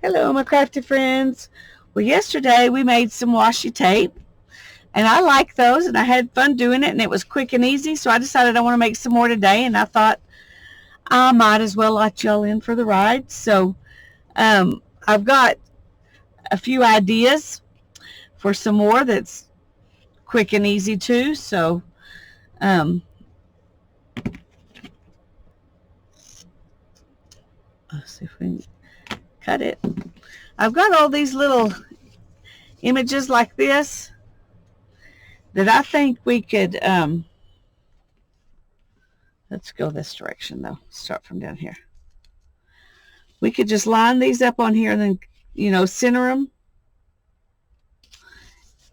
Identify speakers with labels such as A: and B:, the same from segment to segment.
A: Hello, my crafty friends. Well, yesterday we made some washi tape, and I like those, and I had fun doing it, and it was quick and easy. So I decided I want to make some more today, and I thought I might as well let y'all in for the ride. So I've got a few ideas for some more that's quick and easy too. So um, let's see if we can cut it. I've got all these little images like this that I think we could. Let's go this direction though. Start from down here. We could just line these up on here and then, center them.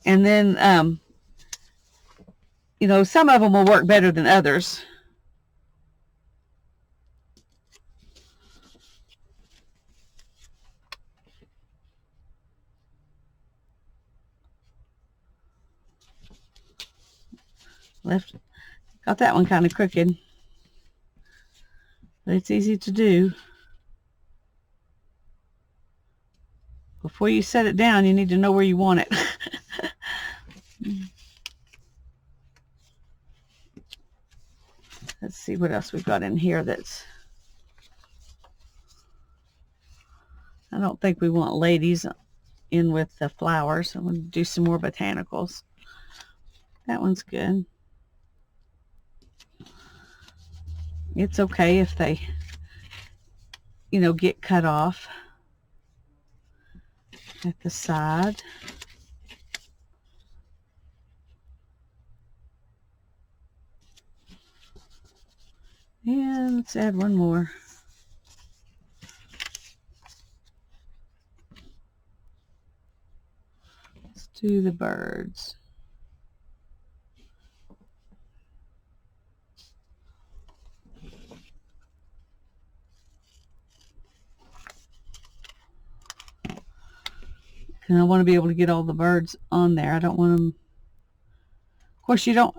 A: And then, some of them will work better than others. Got that one kind of crooked. But it's easy to do. Before you set it down, you need to know where you want it. Let's see what else we've got in here that's... I don't think we want ladies in with the flowers. I'm going to do some more botanicals. That one's good. It's okay if they, get cut off at the side. And let's add one more. Let's do the birds. And I want to be able to get all the birds on there. I don't want them... Of course, you don't...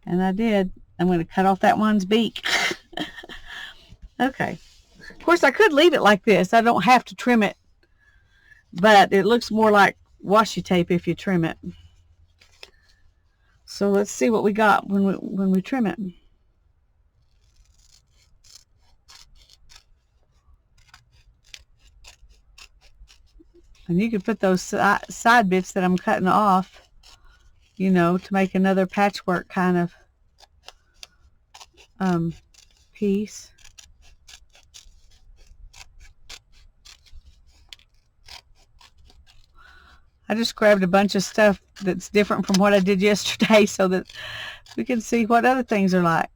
A: And I did. I'm going to cut off that one's beak. Okay. Of course, I could leave it like this. I don't have to trim it. But it looks more like washi tape if you trim it. So let's see what we got when we trim it. And you could put those side bits that I'm cutting off, to make another patchwork kind of piece. I just grabbed a bunch of stuff that's different from what I did yesterday so that we can see what other things are like.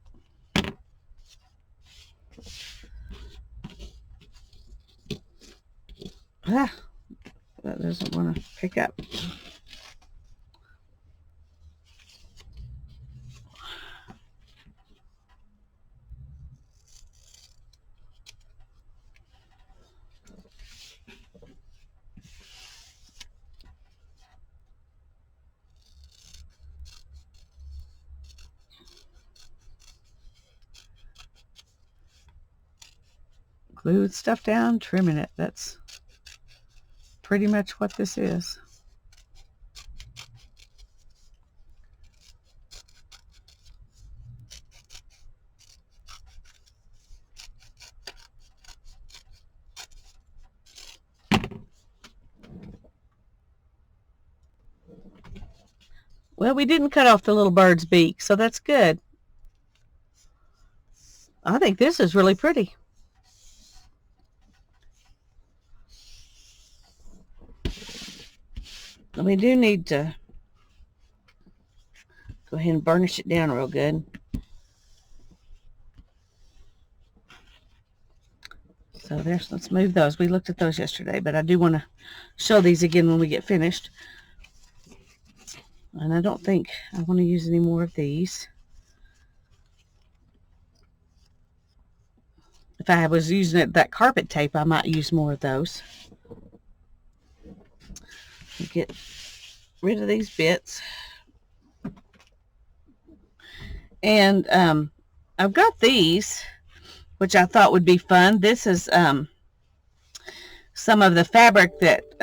A: That doesn't want to pick up. Glued stuff down, trimming it. That's pretty much what this is. Well, we didn't cut off the little bird's beak, so that's good. I think this is really pretty. We do need to go ahead and burnish it down real good. So let's move those. We looked at those yesterday, but I do want to show these again when we get finished. And I don't think I want to use any more of these. If I was using that carpet tape, I might use more of those. Get rid of these bits. And I've got these, which I thought would be fun. This is some of the fabric that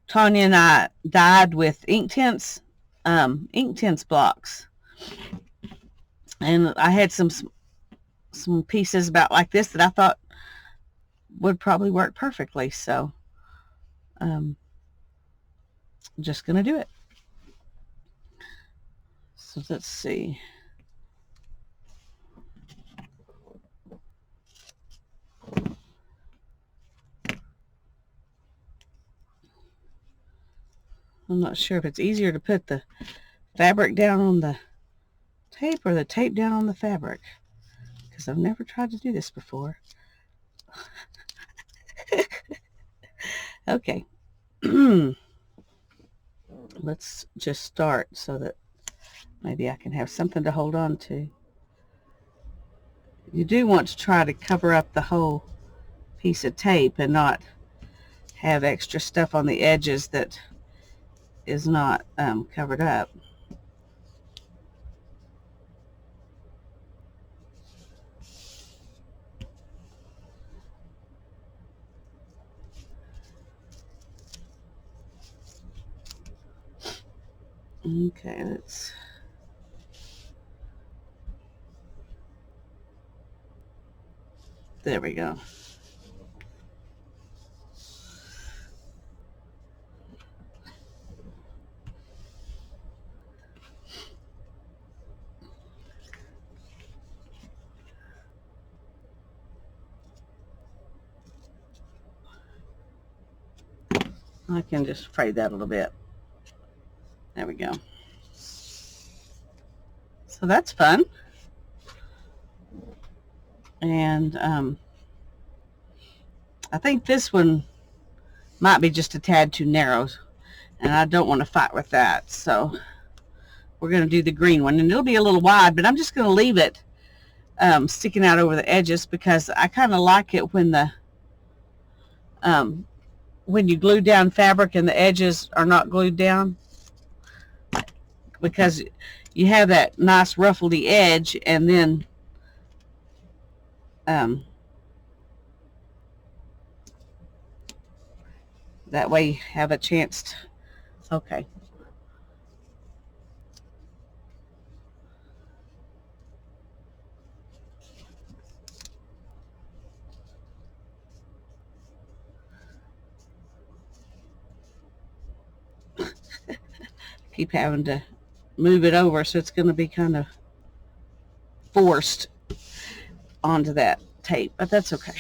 A: Tanya and I dyed with ink tints blocks. And I had some pieces about like this that I thought would probably work perfectly. So I'm just going to do it. So let's see. I'm not sure if it's easier to put the fabric down on the tape or the tape down on the fabric, because I've never tried to do this before. Okay. Let's just start so that maybe I can have something to hold on to. You do want to try to cover up the whole piece of tape and not have extra stuff on the edges that is not covered up. Okay, there we go. I can just fray that a little bit. There we go. So that's fun. And I think this one might be just a tad too narrow, and I don't want to fight with that. So we're going to do the green one, and it'll be a little wide, but I'm just going to leave it sticking out over the edges, because I kind of like it when the when you glue down fabric and the edges are not glued down, because you have that nice ruffledy edge, and then that way you have a chance to, okay. Keep having to move it over, so it's going to be kind of forced onto that tape, but that's okay.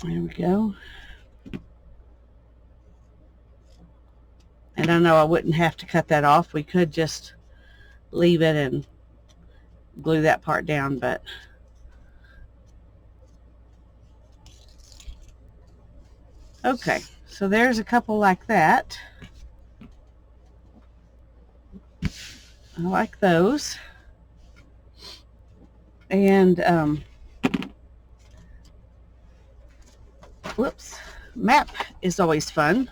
A: There we go. And I know I wouldn't have to cut that off. We could just leave it and glue that part down, but okay, so there's a couple like that. I like those. And whoops, map is always fun.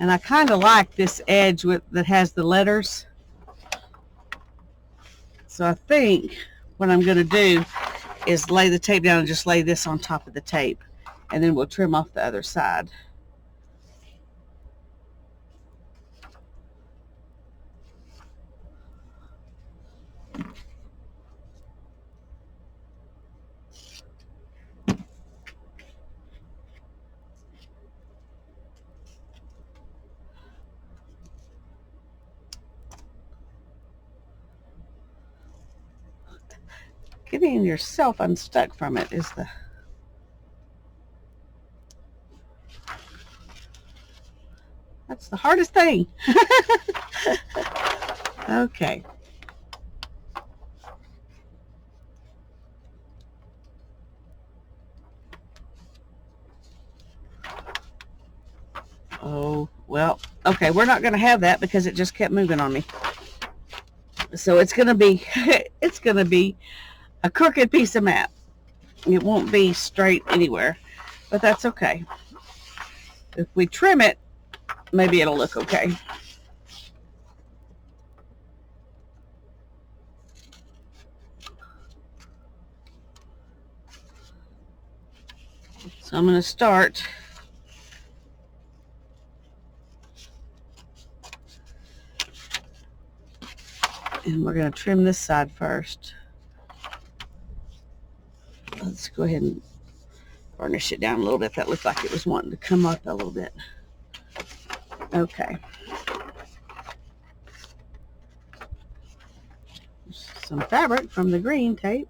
A: And I kind of like this edge that has the letters. So I think what I'm going to do is lay the tape down and just lay this on top of the tape. And then we'll trim off the other side. Getting yourself unstuck from it is that's the hardest thing. Okay. Oh, well, okay, we're not going to have that because it just kept moving on me. So it's going to be, it's going to be a crooked piece of map. It won't be straight anywhere, but that's okay. If we trim it, maybe it'll look okay. So I'm going to start and we're going to trim this side first. Let's go ahead and burnish it down a little bit. That looked like it was wanting to come up a little bit. Okay. Some fabric from the green tape.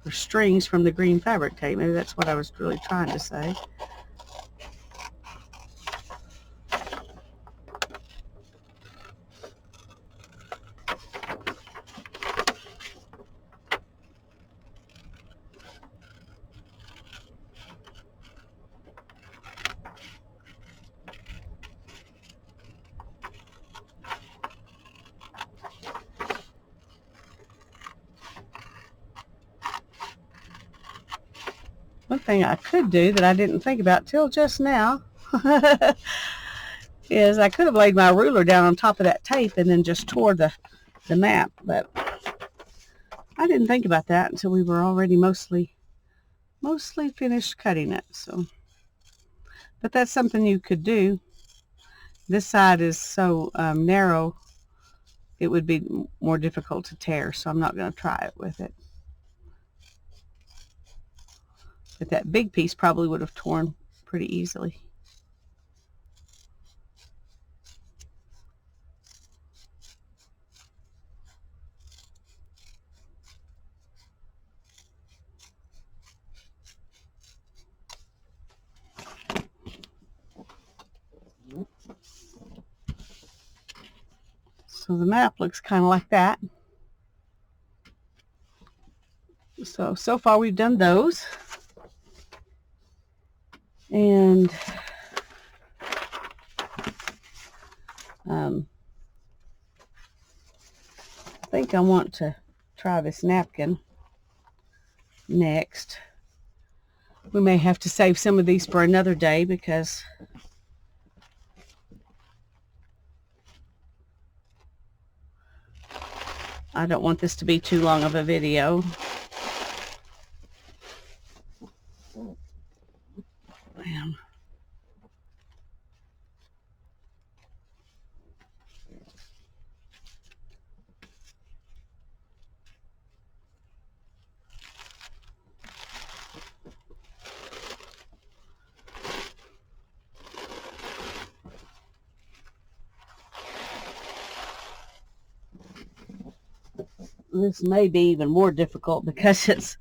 A: Or strings from the green fabric tape. Maybe that's what I was really trying to say. One thing I could do that I didn't think about till just now is I could have laid my ruler down on top of that tape and then just tore the map, but I didn't think about that until we were already mostly finished cutting it. So, but that's something you could do. This side is so narrow, it would be more difficult to tear, so I'm not going to try it with it. But that big piece probably would have torn pretty easily. So the map looks kind of like that. So far we've done those. And I think I want to try this napkin next. We may have to save some of these for another day because I don't want this to be too long of a video. Man. This may be even more difficult because it's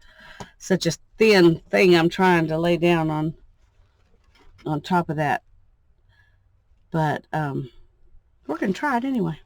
A: such a thin thing I'm trying to lay down on top of that. But we're going to try it anyway.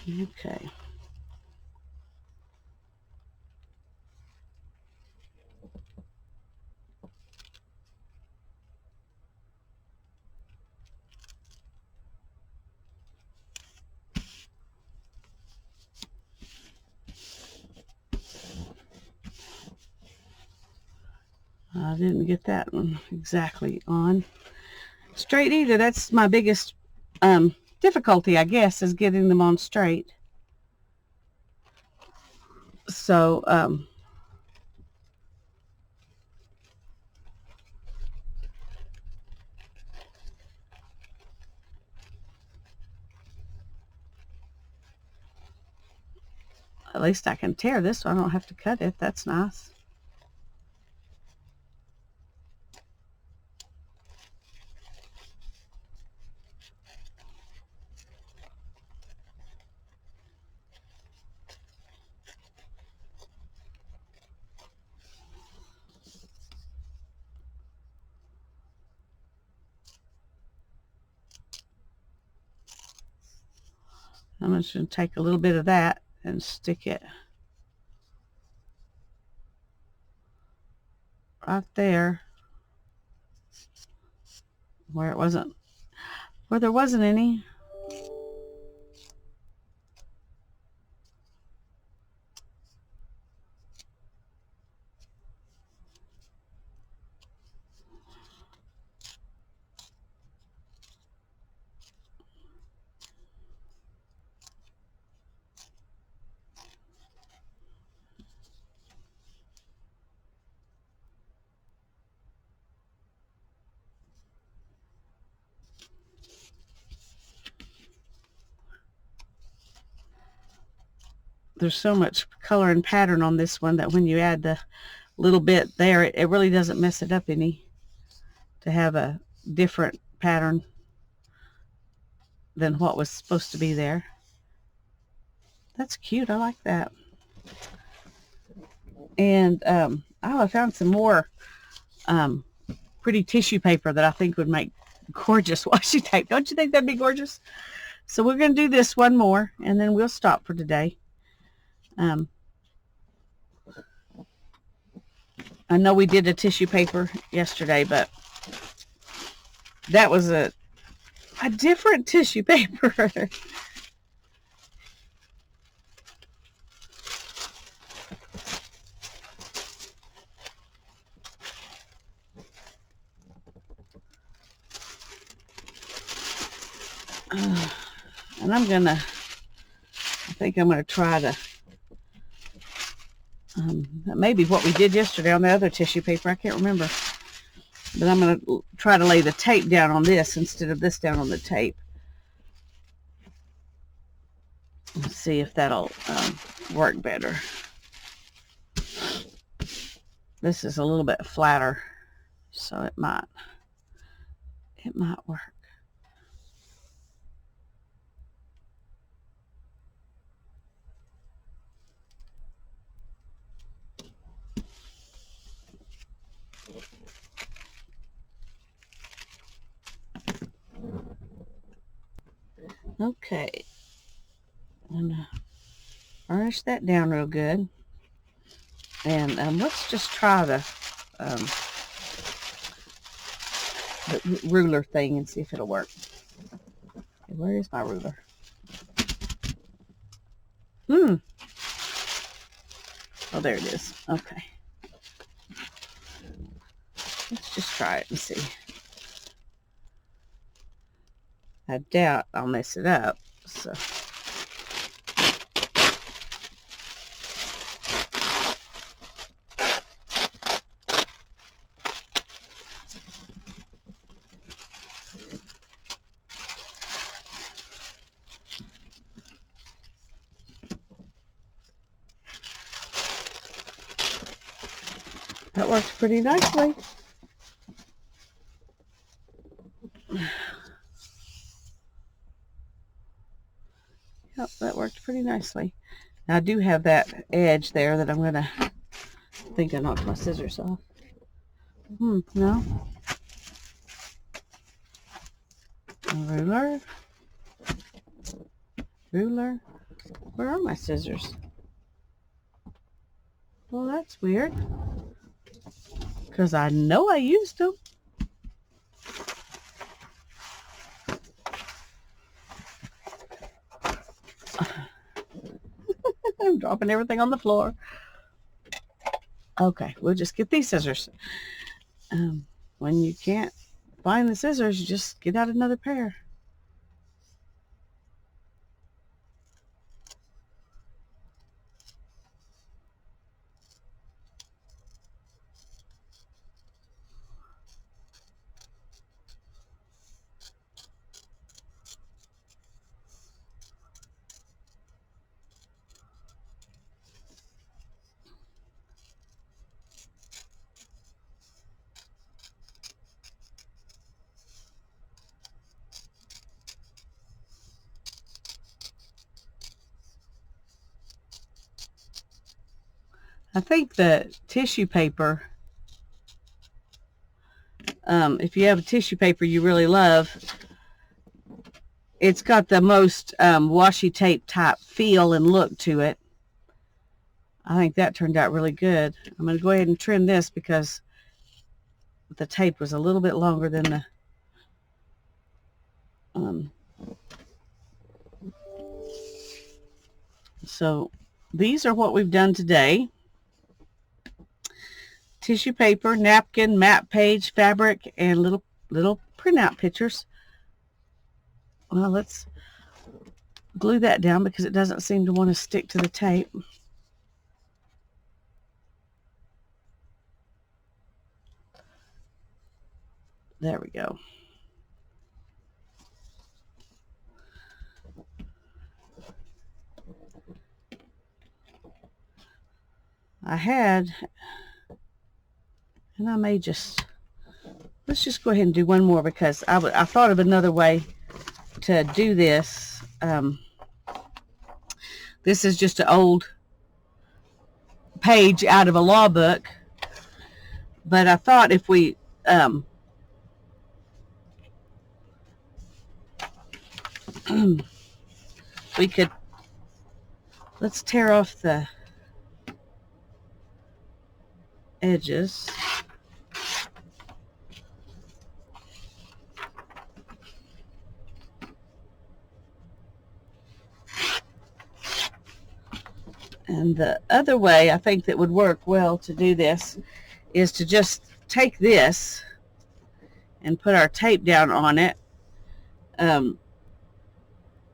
A: Okay. I didn't get that one exactly on straight either. That's my biggest difficulty, I guess, is getting them on straight. So at least I can tear this so I don't have to cut it. That's nice. I'm just going to take a little bit of that and stick it right there where there wasn't any. There's so much color and pattern on this one that when you add the little bit there, it really doesn't mess it up any to have a different pattern than what was supposed to be there. That's cute. I like that. And I found some more pretty tissue paper that I think would make gorgeous washi tape. Don't you think that'd be gorgeous? So we're going to do this one more, and then we'll stop for today. I know we did a tissue paper yesterday, but that was a different tissue paper. And I think I'm gonna try to, that may be what we did yesterday on the other tissue paper. I can't remember. But I'm going to try to lay the tape down on this instead of this down on the tape. Let's see if that'll work better. This is a little bit flatter, so it might work. Okay, I'm gonna burnish that down real good, and let's just try the ruler thing and see if it'll work. Okay, where is my ruler? Oh, there it is. Okay, let's just try it and see. I doubt I'll mess it up, so. That works pretty nicely. Yep, that worked pretty nicely. Now I do have that edge there that I'm gonna, I think I knocked my scissors off. No. A ruler. Ruler. Where are my scissors? Well, that's weird. Because I know I used them. I'm dropping everything on the floor. Okay, we'll just get these scissors. When you can't find the scissors, you just get out another pair. I think the tissue paper, if you have a tissue paper you really love, It's got the most washi tape type feel and look to it. I think that turned out really good. I'm going to go ahead and trim this because the tape was a little bit longer than the so these are what we've done today. Tissue paper, napkin, map page, fabric, and little printout pictures. Well, let's glue that down because it doesn't seem to want to stick to the tape. There we go. I had, and I may just, let's just go ahead and do one more because I thought of another way to do this. This is just an old page out of a law book, but I thought if we we could, let's tear off the edges. And the other way I think that would work well to do this is to just take this and put our tape down on it,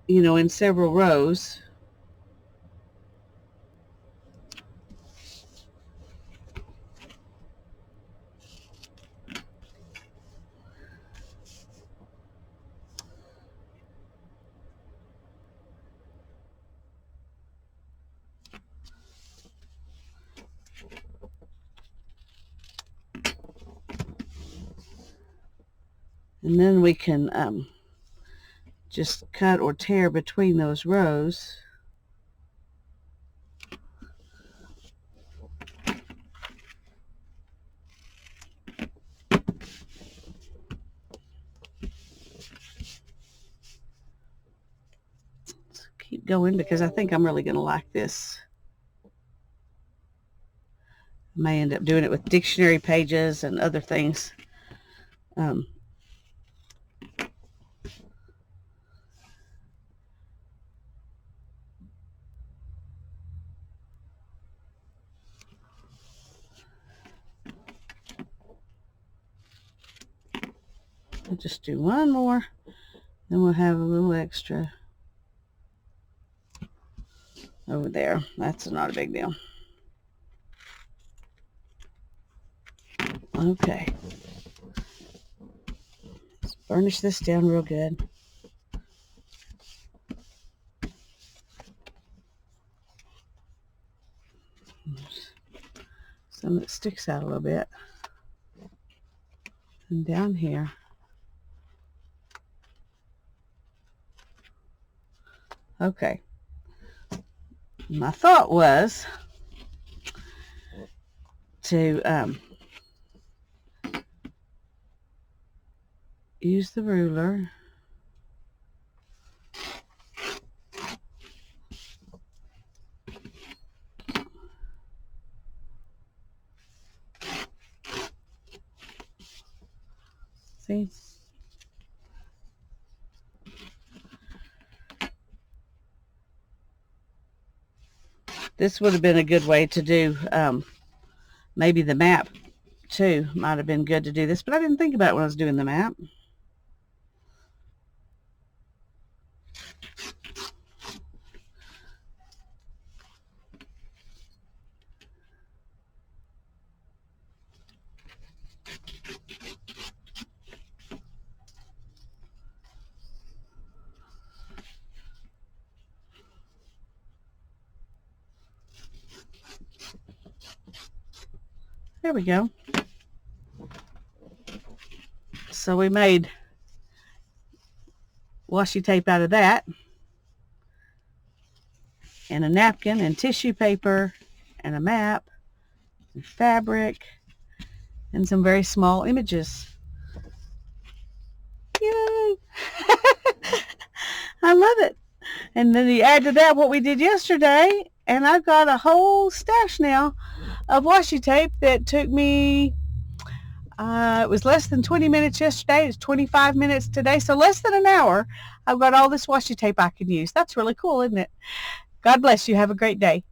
A: you know, in several rows. And then we can just cut or tear between those rows. Let's keep going because I think I'm really going to like this. I may end up doing it with dictionary pages and other things. I'll just do one more, then we'll have a little extra over there. That's not a big deal. Okay. Let's burnish this down real good. Some that sticks out a little bit. And down here. Okay. My thought was to use the ruler see. This would have been a good way to do maybe the map too. Might have been good to do this, but I didn't think about it when I was doing the map. There we go. So we made washi tape out of that, and a napkin, and tissue paper, and a map, and fabric, and some very small images. Yay! I love it. And then you add to that what we did yesterday, and I've got a whole stash now of washi tape that took me, it was less than 20 minutes yesterday. It's 25 minutes today, so less than an hour. I've got all this washi tape I can use. That's really cool, isn't it? God bless you. Have a great day.